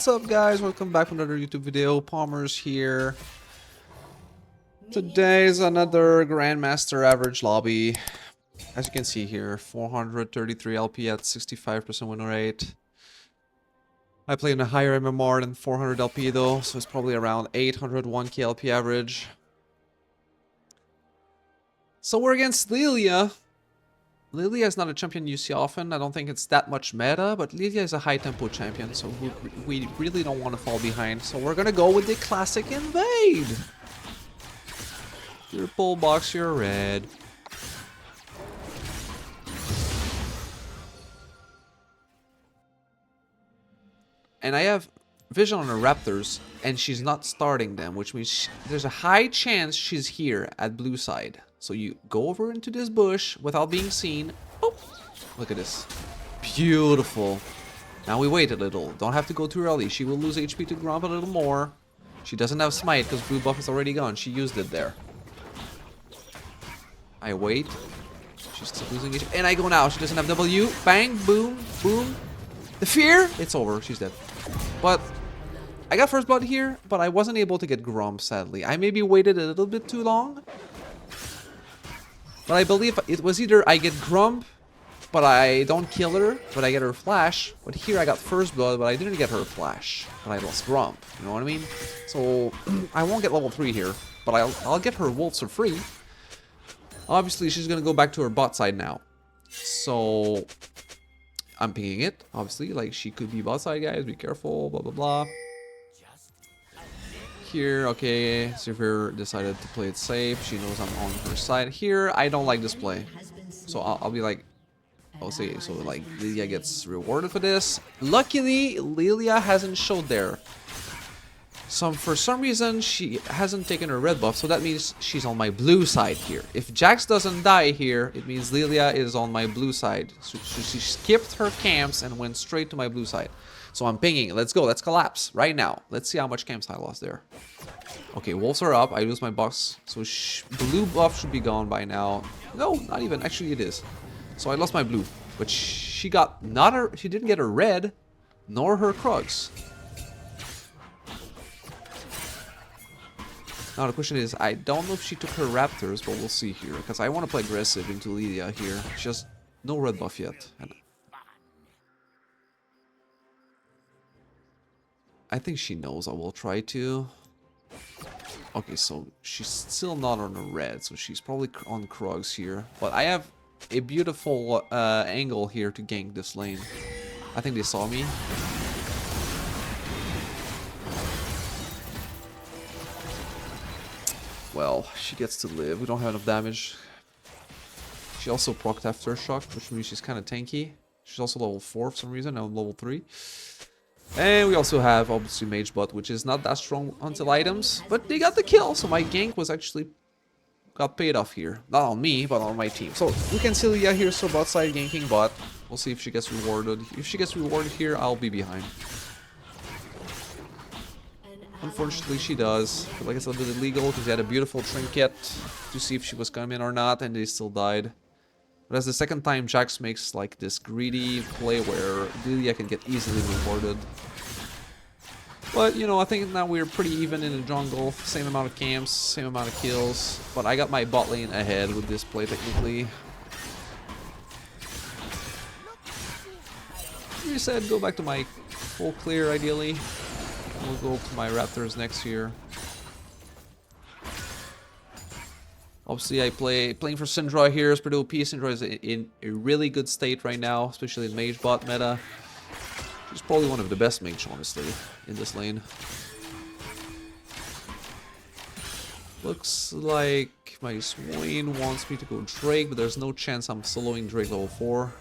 What's up, guys? Welcome back to another YouTube video. Pomerzz here. Today's another Grandmaster average lobby. As you can see here, 433 LP at 65% win rate. I play in a higher MMR than 400 LP though, so it's probably around 801k LP average. So we're against Lilia. Lilia is not a champion you see often. I don't think it's that much meta, but Lilia is a high tempo champion, so we really don't want to fall behind. So we're gonna go with the classic invade. Your pull box, your red. And I have vision on the Raptors, and she's not starting them, which means there's a high chance she's here at blue side. So you go over into this bush without being seen. Oh, look at this. Beautiful. Now we wait a little. Don't have to go too early. She will lose HP to Grump a little more. She doesn't have smite because blue buff is already gone. She used it there. I wait. She's still losing HP. And I go now. She doesn't have W. Bang, boom, boom. The fear. It's over. She's dead. But I got first blood here, but I wasn't able to get Grump, sadly. I maybe waited a little bit too long. But I believe it was either I get Grump, but I don't kill her, but I get her flash. But here I got first blood, but I didn't get her flash. But I lost Grump, you know what I mean? So I won't get level 3 here, but I'll get her wolves for free. Obviously, she's gonna go back to her bot side now. So I'm pinging it, obviously. Like, she could be bot side, guys. Be careful, blah, blah, blah. Here, okay, Severe decided to play it safe. She knows I'm on her side. Here, I don't like this play. So I'll be like, I'll say, so like, Lilia gets rewarded for this. Luckily, Lilia hasn't showed there. For some reason, she hasn't taken her red buff, so that means she's on my blue side here. If Jax doesn't die here, it means Lilia is on my blue side. So she skipped her camps and went straight to my blue side. So I'm pinging. Let's go. Let's collapse right now. Let's see how much camps I lost there. Okay, wolves are up. I lose my box. So blue buff should be gone by now. No, not even. Actually, it is. So I lost my blue. But she got not her. She didn't get her red, nor her Krugs. Now the question is, I don't know if she took her Raptors, but we'll see here. Because I want to play aggressive into Lilia here. Just no red buff yet. And I think she knows I will try to. Okay, so she's still not on the red, so she's probably on Krugs here. But I have a beautiful angle here to gank this lane. I think they saw me. Well, she gets to live. We don't have enough damage. She also procced Aftershock, which means she's kind of tanky. She's also level 4 for some reason. I'm level 3. And we also have, obviously, Mage Bot, which is not that strong until items. But they got the kill, so my gank was actually got paid off here. Not on me, but on my team. So we can see Lilia here, so bot side ganking bot. We'll see if she gets rewarded. If she gets rewarded here, I'll be behind. Unfortunately, she does. I feel like it's a little bit illegal because they had a beautiful trinket to see if she was coming or not, and they still died. But that's the second time Jax makes like this greedy play where Lilia can get easily rewarded. But, you know, I think now we're pretty even in the jungle. Same amount of camps, same amount of kills. But I got my bot lane ahead with this play technically. You said go back to my full clear ideally. We'll go to my Raptors next here. Obviously, playing for Syndra here is pretty OP. Syndra is in a really good state right now, especially in Mage bot meta. She's probably one of the best mages, honestly, in this lane. Looks like my Swain wants me to go Drake, but there's no chance I'm soloing Drake level 4.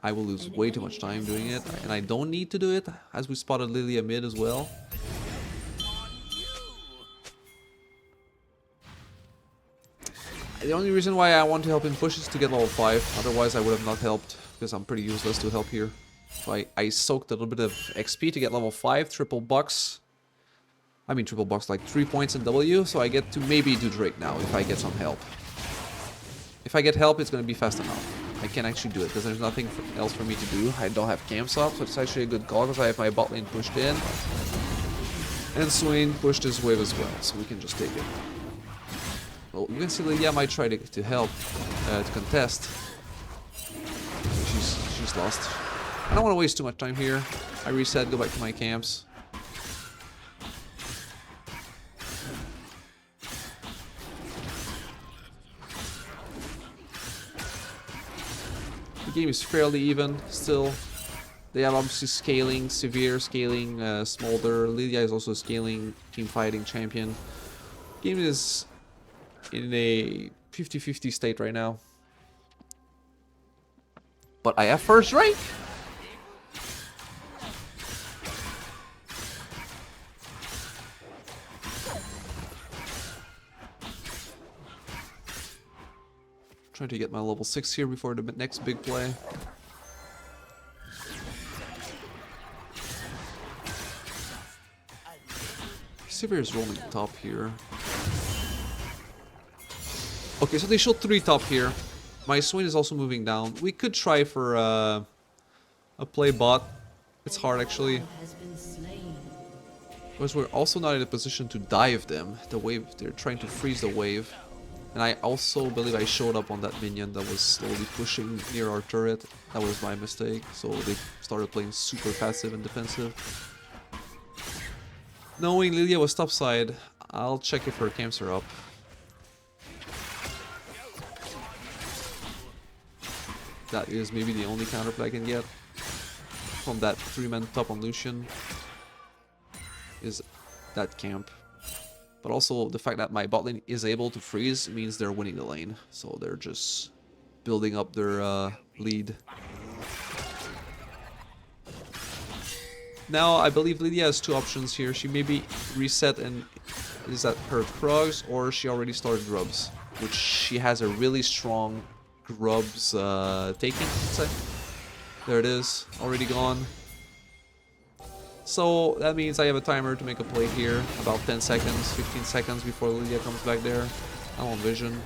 I will lose way too much time doing it, and I don't need to do it, as we spotted Lilia mid as well. The only reason why I want to help him push is to get level 5, otherwise I would have not helped, because I'm pretty useless to help here. So I soaked a little bit of XP to get level 5, triple bucks. I mean triple bucks, like 3 points in W, so I get to maybe do Drake now, if I get some help. If I get help, it's going to be fast enough. I can actually do it because there's nothing else for me to do. I don't have camps up, so it's actually a good call because I have my bot lane pushed in. And Swain pushed his wave as well, so we can just take it. Well, you can see Lydia might try to help, to contest. She's lost. I don't want to waste too much time here. I reset, go back to my camps. The game is fairly even still. They have obviously scaling, severe scaling, Smolder. Lydia is also scaling team fighting champion. Game is in a 50-50 state right now. But I have first rank! Trying to get my level 6 here before the next big play. Sivir is rolling top here. Okay, so they showed 3 top here. My Swain is also moving down. We could try for a play bot. It's hard actually. Because we're also not in a position to dive them. The wave, they're trying to freeze the wave. And I also believe I showed up on that minion that was slowly pushing near our turret. That was my mistake. So they started playing super passive and defensive. Knowing Lilia was topside, I'll check if her camps are up. That is maybe the only counterplay I can get from that 3-man top on Lucian. Is that camp. But also the fact that my bot lane is able to freeze means they're winning the lane. So they're just building up their lead. Now I believe Lydia has 2 options here. She maybe reset and is at her Krugs, or she already started Grubs, which she has a really strong Grubs taking, let's say. There it is, already gone. So that means I have a timer to make a play here, about 10 seconds, 15 seconds before Lydia comes back there. I'm on vision.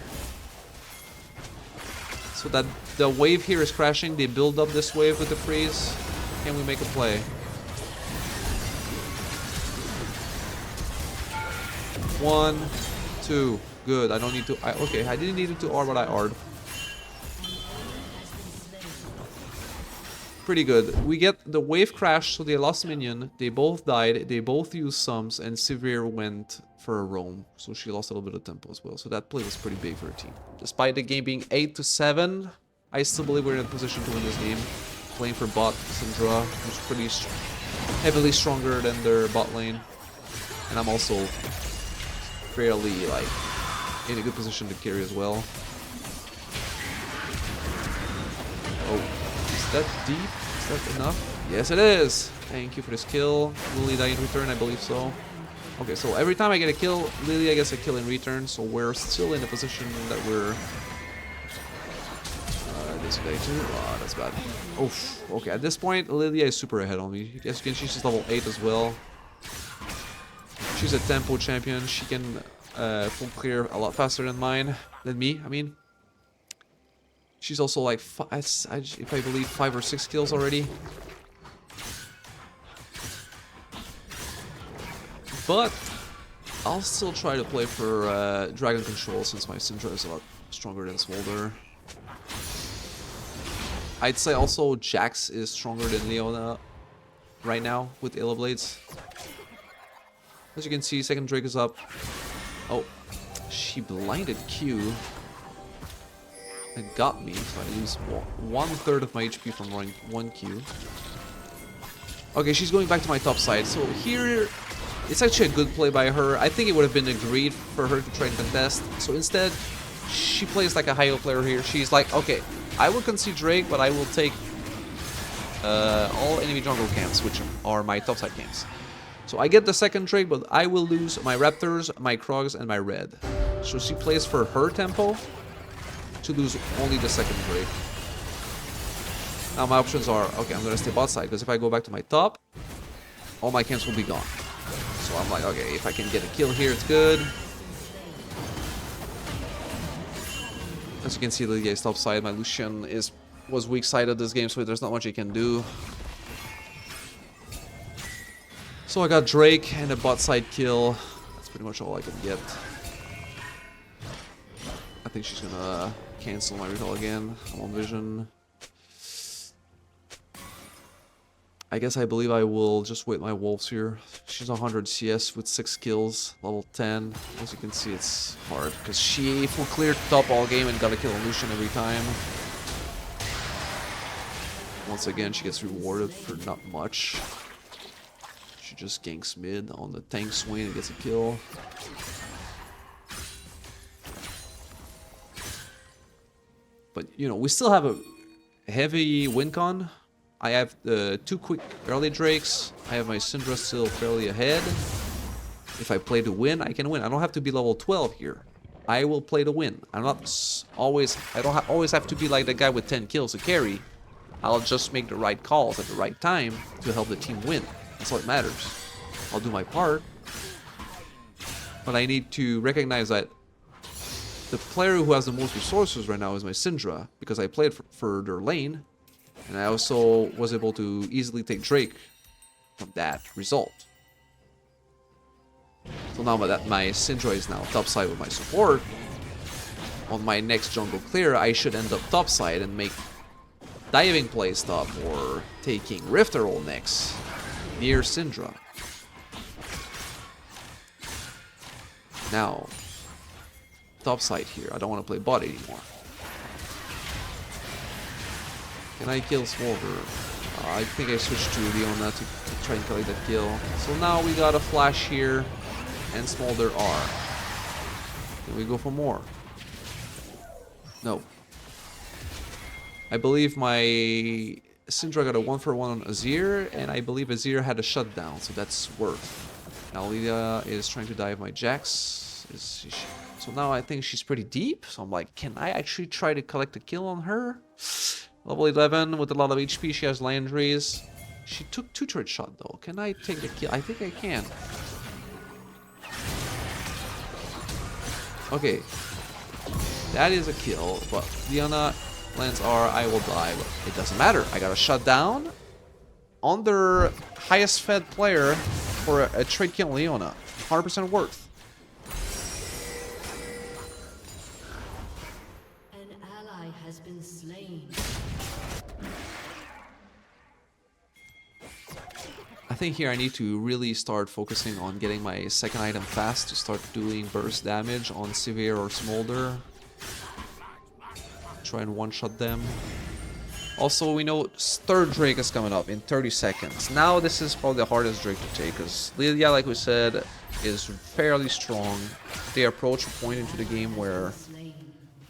So that the wave here is crashing, they build up this wave with the freeze. Can we make a play? One, 2, good. I don't need to. Okay, I didn't need to R, but I R'd. Pretty good. We get the wave crash, so they lost minion. They both died. They both used sums, and Sivir went for a roam, so she lost a little bit of tempo as well. So that play was pretty big for her team. Despite the game being 8-7, I still believe we're in a position to win this game. Playing for bot Syndra, who's pretty heavily stronger than their bot lane, and I'm also fairly like in a good position to carry as well. Oh, is that deep? Is that enough? Yes, it is. Thank you for this kill. Lily die in return, I believe so. Okay, so every time I get a kill, Lilia gets a kill in return, so we're still in a position that we're this guy too. Oh, that's bad. Oof. Okay, at this point, Lilia is super ahead on me. As you can see, she's level 8 as well. She's a tempo champion. She can full clear a lot faster than me. I mean, she's also like, if I believe, 5 or 6 kills already. But I'll still try to play for Dragon Control since my Syndra is a lot stronger than Smolder. I'd say also Jax is stronger than Leona right now with Ayla Blades. As you can see, second Drake is up. Oh, she blinded Q and got me, so I lose 1/3 of my HP from running 1 Q. Okay, she's going back to my top side. So here, it's actually a good play by her. I think it would have been agreed for her to try and contest. So instead, she plays like a high-O player here. She's like, okay, I will concede Drake, but I will take all enemy jungle camps, which are my top side camps. So I get the second Drake, but I will lose my Raptors, my Krogs, and my Red. So she plays for her tempo to lose only the second Drake. Now my options are, okay, I'm going to stay bot side, because if I go back to my top, all my camps will be gone. So I'm like, okay, if I can get a kill here, it's good. As you can see, Lilia is top side. My Lucian is was weak-sided this game, so there's not much he can do. So I got Drake and a bot side kill. That's pretty much all I can get. I think she's gonna cancel my recall again. I'm on vision. I guess I believe I will just wait my wolves here. She's 100 CS with 6 kills, level 10. As you can see, it's hard because she full cleared top all game and got to kill a Lucian every time. Once again, she gets rewarded for not much. She just ganks mid on the tank swing and gets a kill. But, you know, we still have a heavy win con. I have 2 quick early Drakes. I have my Syndra still fairly ahead. If I play to win, I can win. I don't have to be level 12 here. I will play to win. I'm not always... I don't always have to be like the guy with 10 kills to carry. I'll just make the right calls at the right time to help the team win. That's all that matters. I'll do my part. But I need to recognize that the player who has the most resources right now is my Syndra, because I played for their lane. And I also was able to easily take Drake from that result. So now that my Syndra is now topside with my support, on my next jungle clear, I should end up topside and make diving play stop or taking Rifter roll next near Syndra. Now, topside here. I don't want to play bot anymore. Can I kill Smolder? I think I switched to Leona to try and collect that kill. So now we got a flash here and Smolder R. Can we go for more? No. I believe my Syndra got a 1-for-1 on Azir, and I believe Azir had a shutdown, so that's worth. Now Lilia is trying to dive my Jax. So now I think she's pretty deep, so I'm like, can I actually try to collect a kill on her? Level 11 with a lot of HP, she has Landry's. She took 2 turret shot though. Can I take the kill? I think I can. Okay. That is a kill, but Leona lands R, I will die, but it doesn't matter. I got a shutdown on their highest fed player for a trade kill Leona. 100% worth. An ally has been slain. I think here I need to really start focusing on getting my second item fast to start doing burst damage on Sivir or Smolder. Try and one-shot them. Also, we know third Drake is coming up in 30 seconds. Now this is probably the hardest Drake to take, because Lilia, like we said, is fairly strong. They approach a point into the game where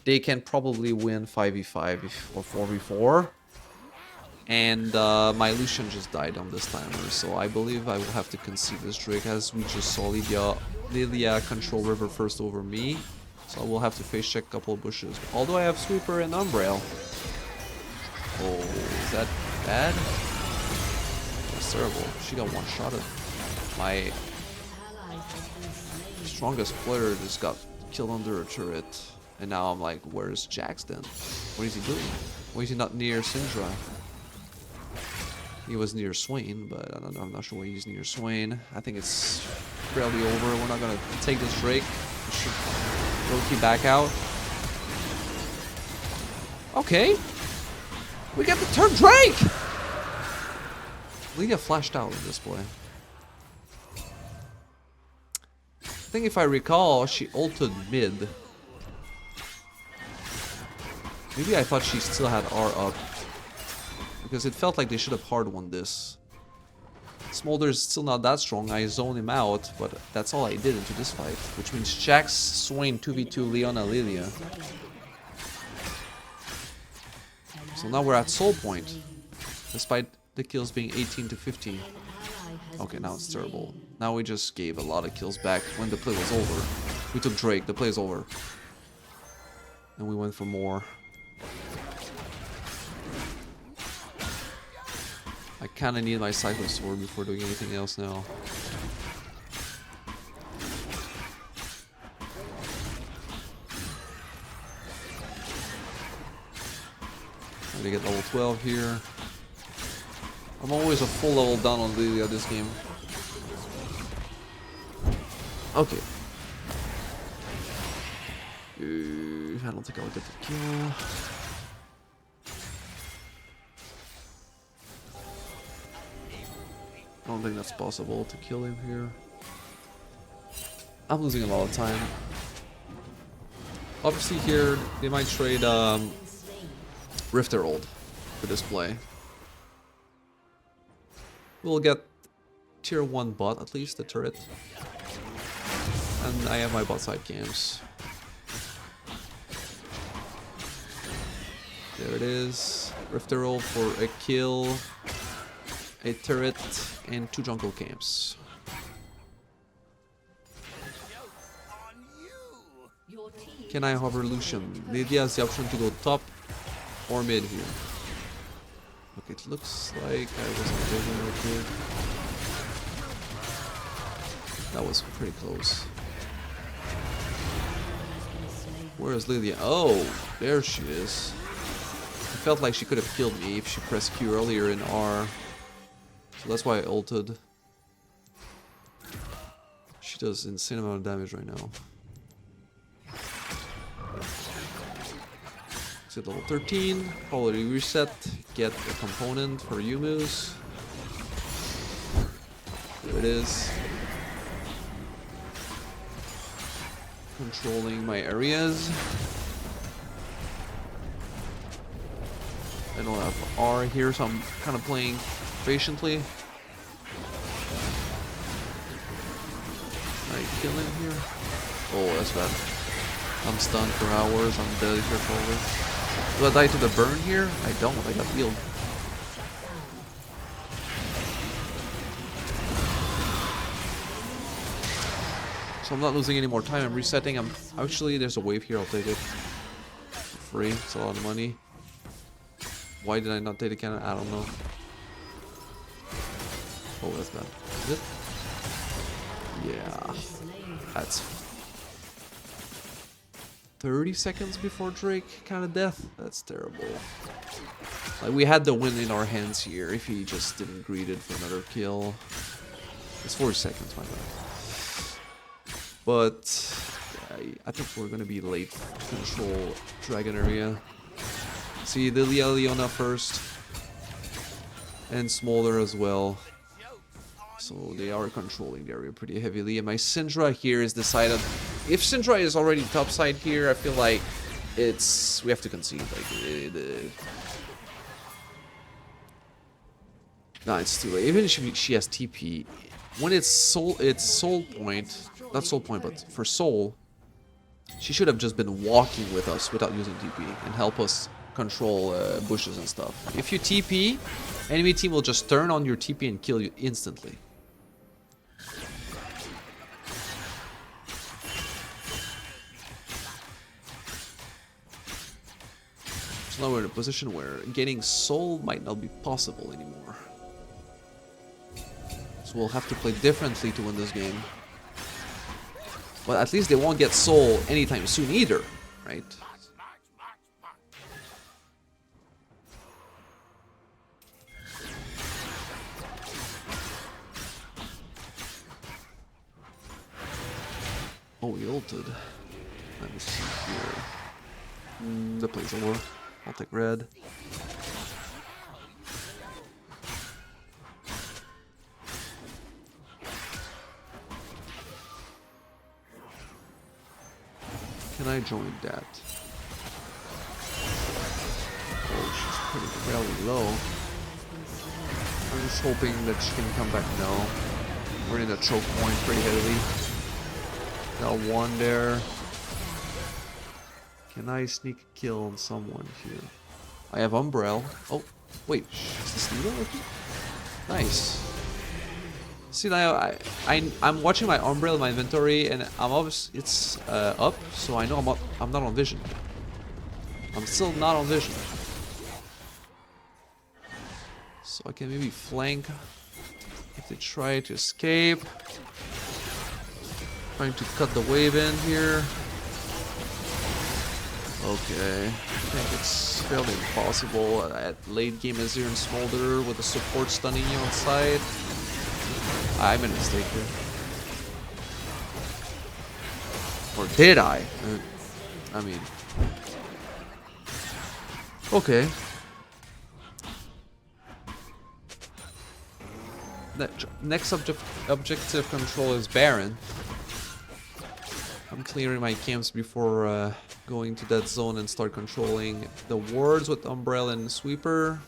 they can probably win 5v5 or 4v4. And my Lucian just died on this timer, so I believe I will have to concede this Drake, as we just saw Lilia control River first over me. So I will have to face check a couple of bushes. Although I have Sweeper and Umbrail. Oh, is that bad? That's terrible. She got one-shotted. My strongest player just got killed under a turret. And now I'm like, where's Jax then? What is he doing? Why is he not near Syndra? He was near Swain, but I'm not sure why he's near Swain. I think it's barely over. We're not gonna take this Drake. We should Loki back out. Okay. We got the third Drake! Leah flashed out in this play. I think if I recall, she ulted mid. Maybe I thought she still had R up. Because it felt like they should have hard won this. Smolder's still not that strong. I zone him out, but that's all I did into this fight. Which means Jax, Swain, 2v2, Leona, Lilia. So now we're at soul point. Despite the kills being 18 to 15. Okay, now it's terrible. Now we just gave a lot of kills back when the play was over. We took Drake, the play's over. And we went for more. I kinda need my Cyclo Sword before doing anything else now. Gonna get level 12 here. I'm always a full level down on Lilia this game. Okay. I don't think I'll get the kill. I don't think that's possible to kill him here. I'm losing a lot of time. Obviously here, they might trade Rift Herald for this play. We'll get tier 1 bot, at least, the turret. And I have my bot side camps. There it is. Rift Herald for a kill, a turret, and 2 jungle camps. Can I hover Lucian? The idea is the option to go top or mid here. Okay, it looks like I was on vision right here. That was pretty close. Where is Lilia? Oh, there she is. I felt like she could have killed me if she pressed Q earlier in R. So that's why I ulted. She does insane amount of damage right now. It's at level 13. Quality reset. Get a component for Yumu's. There it is. Controlling my areas. I don't have R here, so I'm kind of playing patiently. Can I kill him here? Oh, that's bad. I'm stunned for hours. I'm dead here probably. Do I die to the burn here? I don't. I got healed. So I'm not losing any more time. I'm resetting. I'm actually, there's a wave here. I'll take it for free. It's a lot of money. Why did I not take the cannon? I don't know. Oh, that's bad. Is it? Yeah. That's 30 seconds before Drake kind of death. That's terrible. Like, we had the win in our hands here if he just didn't greed it for another kill. It's 40 seconds, my bad. But yeah, I think we're gonna be late to control Dragon area. See Lilia, Leona first. And Smolder as well. So they are controlling the area pretty heavily. And my Syndra here is decided. If Syndra is already topside here, I feel like we have to concede. Like, no, it's too late. Even if she has TP, when it's soul point, not soul point, but for soul, she should have just been walking with us without using TP and help us control bushes and stuff. If you TP, enemy team will just turn on your TP and kill you instantly. So now we're in a position where getting soul might not be possible anymore. So we'll have to play differently to win this game. But at least they won't get soul anytime soon either, right? Oh, he ulted. Let me see here. The play's over. I'll take red. Can I join that? Oh, she's pretty fairly low. I'm just hoping that she can come back. No. We're in a choke point pretty heavily. Got one there. Can I sneak a kill on someone here? I have Umbrella. Oh, wait. Is this Nita looking? Nice. See now, I'm watching my Umbrella in my inventory, and I'm obviously it's up, so I know I'm not on vision. I'm still not on vision. So I can maybe flank if they try to escape. Trying to cut the wave in here. Okay, I think it's fairly impossible at late game Azir and Smolder with the support stunning you on side. I made a mistake here. Or did I? I mean... Okay. Next objective control is Baron. I'm clearing my camps before going to that zone and start controlling the wards with Umbrella and Sweeper.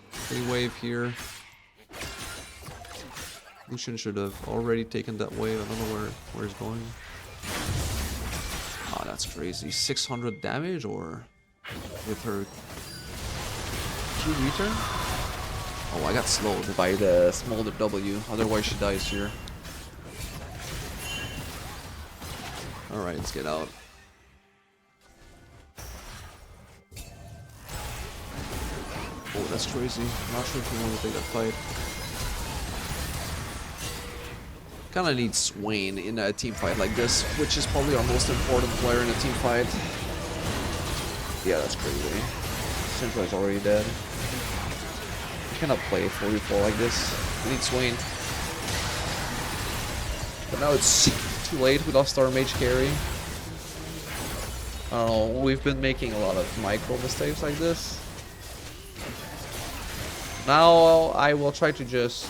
Free wave here. Lucian should have already taken that wave. I don't know where he's going. Oh, that's crazy. 600 damage or with her Q return? Oh, I got slowed by the Smolder W. Otherwise she dies here. Alright, let's get out. Oh, that's crazy. I'm not sure if we want to take that fight. Kinda need Swain in a team fight like this, which is probably our most important player in a team fight. Yeah, that's crazy. Syndra is already dead. You cannot play 4v4 like this. We need Swain. But now it's too late. We lost our mage carry. I don't know. We've been making a lot of micro mistakes like this. Now I will try to just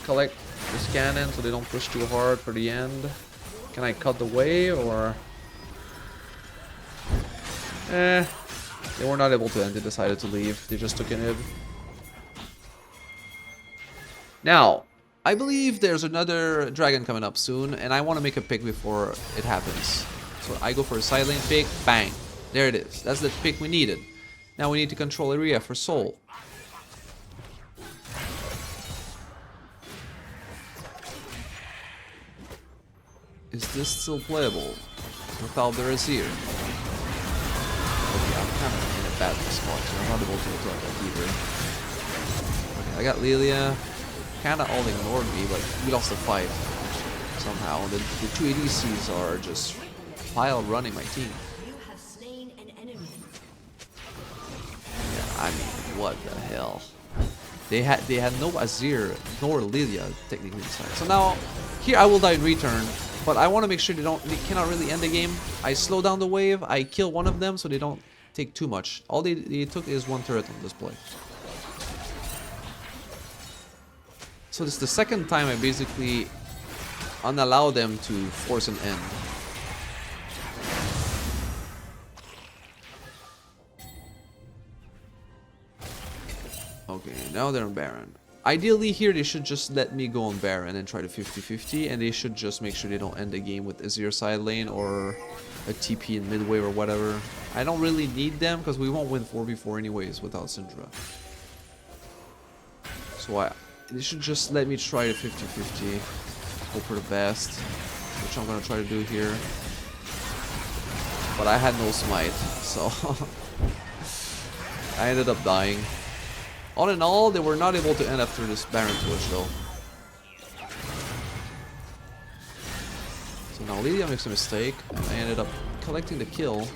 collect this cannon so they don't push too hard for the end. Can I cut the wave or... They were not able to end. They decided to leave. They just took an inhib. Now, I believe there's another dragon coming up soon, and I want to make a pick before it happens. So I go for a side lane pick. Bang. There it is. That's the pick we needed. Now we need to control area for Soul. Is this still playable without the Azir? Okay, I'm kind of in a bad spot, so I'm not able to attack that either. Okay, I got Lilia. Kind of all ignored me, but we lost the fight somehow. The two ADCs are just pile running my team. Yeah, I mean, what the hell? They had no Azir nor Lilia technically inside. So now here I will die in return, but I want to make sure they cannot really end the game. I slow down the wave. I kill one of them so they don't take too much. All they took is one turret on display. So this is the second time I basically unallow them to force an end. Okay, now they're on Baron. Ideally here they should just let me go on Baron and try to 50-50, and they should just make sure they don't end the game with Azir side lane or a TP in mid wave or whatever. I don't really need them because we won't win 4v4 anyways without Syndra. So they should just let me try to 50-50. Hope for the best, which I'm gonna try to do here. But I had no smite, so I ended up dying. All in all, they were not able to end after this Baron push though. So now Lilia makes a mistake, and I ended up collecting the kill.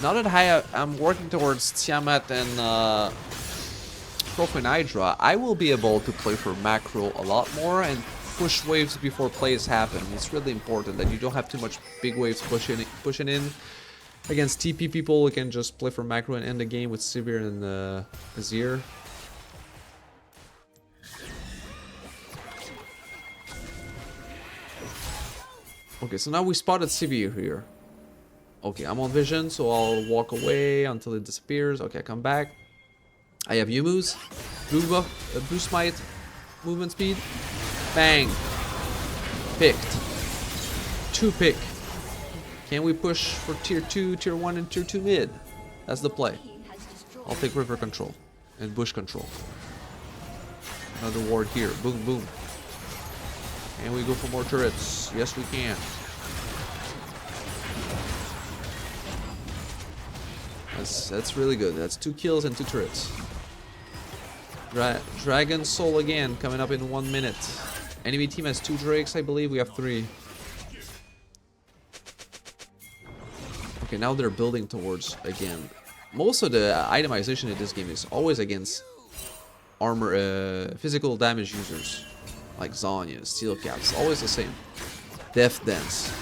Now that I'm working towards Tiamat and Profane Hydra, I will be able to play for macro a lot more and push waves before plays happen. It's really important that you don't have too much big waves pushing in. Against TP people, we can just play for macro and end the game with Sivir and Azir. Okay, so now we spotted Sivir here. Okay, I'm on vision, so I'll walk away until it disappears. Okay, I come back. I have Yumu's. Blue buff, blue smite, movement speed. Bang. Picked. 2 pick. Can we push for tier 2, tier 1, and tier 2 mid? That's the play. I'll take river control and bush control. Another ward here. Boom, boom. And we go for more turrets. Yes, we can. That's really good. That's 2 kills and 2 turrets. Dragon Soul again, coming up in 1 minute. Enemy team has 2 Drakes, I believe. We have 3. Okay, now they're building towards again. Most of the itemization in this game is always against armor, physical damage users. Like Zanya, Steel Caps, always the same. Death Dance.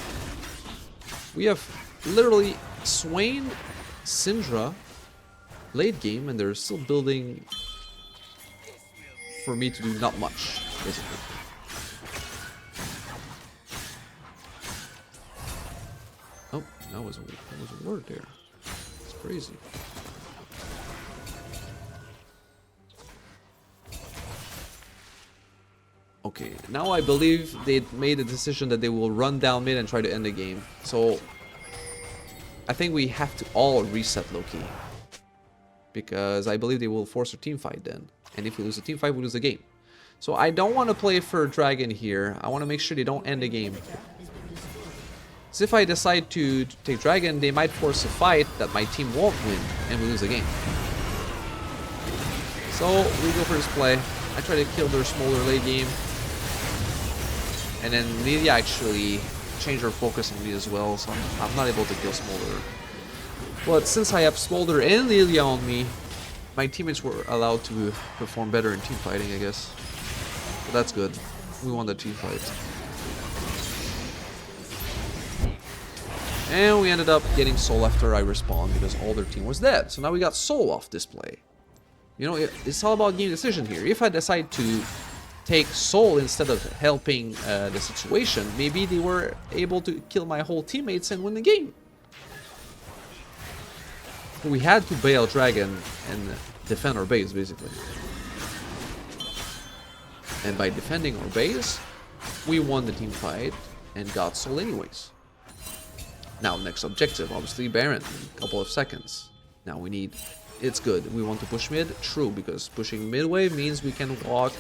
We have literally Swain, Syndra, late game, and they're still building for me to do not much, basically. Oh, that was a word there. It's crazy. Okay, now I believe they made a decision that they will run down mid and try to end the game. So I think we have to all reset low-key. Because I believe they will force a team fight then. And if we lose a team fight, we lose the game. So I don't want to play for Dragon here. I want to make sure they don't end the game. So if I decide to take Dragon, they might force a fight that my team won't win and we lose the game. So we go for this play. I try to kill their Smolder late game. And then Lilia actually changed her focus on me as well, so I'm not able to kill Smolder. But since I have Smolder and Lilia on me, my teammates were allowed to perform better in team fighting, I guess. But that's good. We won the team fight. And we ended up getting Soul after I respawned because all their team was dead. So now we got Soul off display. You know, it's all about game decision here. If I decide to take Soul instead of helping the situation, maybe they were able to kill my whole teammates and win the game. We had to bail Dragon and defend our base, basically. And by defending our base, we won the team fight and got Soul anyways. Now, next objective, obviously Baron, in a couple of seconds. Now we need... It's good. We want to push mid? True, because pushing mid wave means we can walk...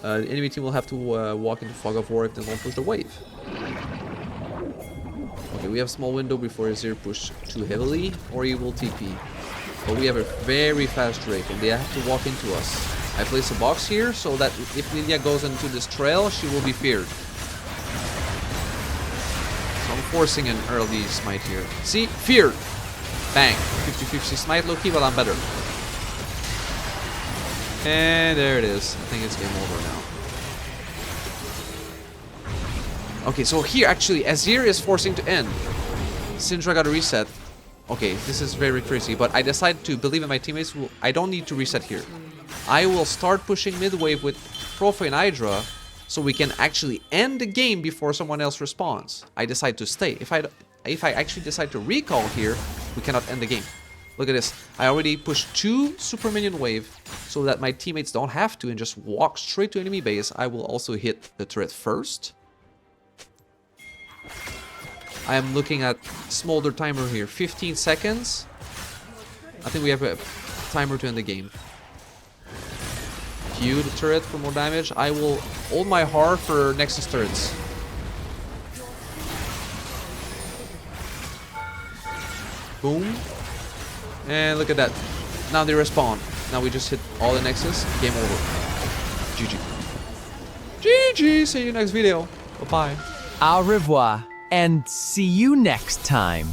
the enemy team will have to walk into Fog of War if they don't push the wave. Okay, we have small window before Azir push too heavily, or he will TP. But we have a very fast Drake, and they have to walk into us. I place a box here, so that if Lilia goes into this trail, she will be feared. So I'm forcing an early smite here. See? Feared! Bang! 50-50 smite low-key, but I'm better. And there it is. I think it's game over now. Okay, so here actually Azir is forcing to end. Syndra got a reset. Okay, this is very crazy, but I decided to believe in my teammates. I don't need to reset here. I will start pushing mid wave with Profane Hydra so we can actually end the game before someone else responds. I decide to stay. If I actually decide to recall here, we cannot end the game. Look at this. I already pushed 2 super minion wave so that my teammates don't have to and just walk straight to enemy base. I will also hit the turret first. I am looking at Smolder timer here. 15 seconds. I think we have a timer to end the game. Q the turret for more damage. I will hold my heart for Nexus turrets. Boom. And look at that. Now they respawn. Now we just hit all the Nexus. Game over. GG. GG. See you next video. Bye-bye. Au revoir, and see you next time.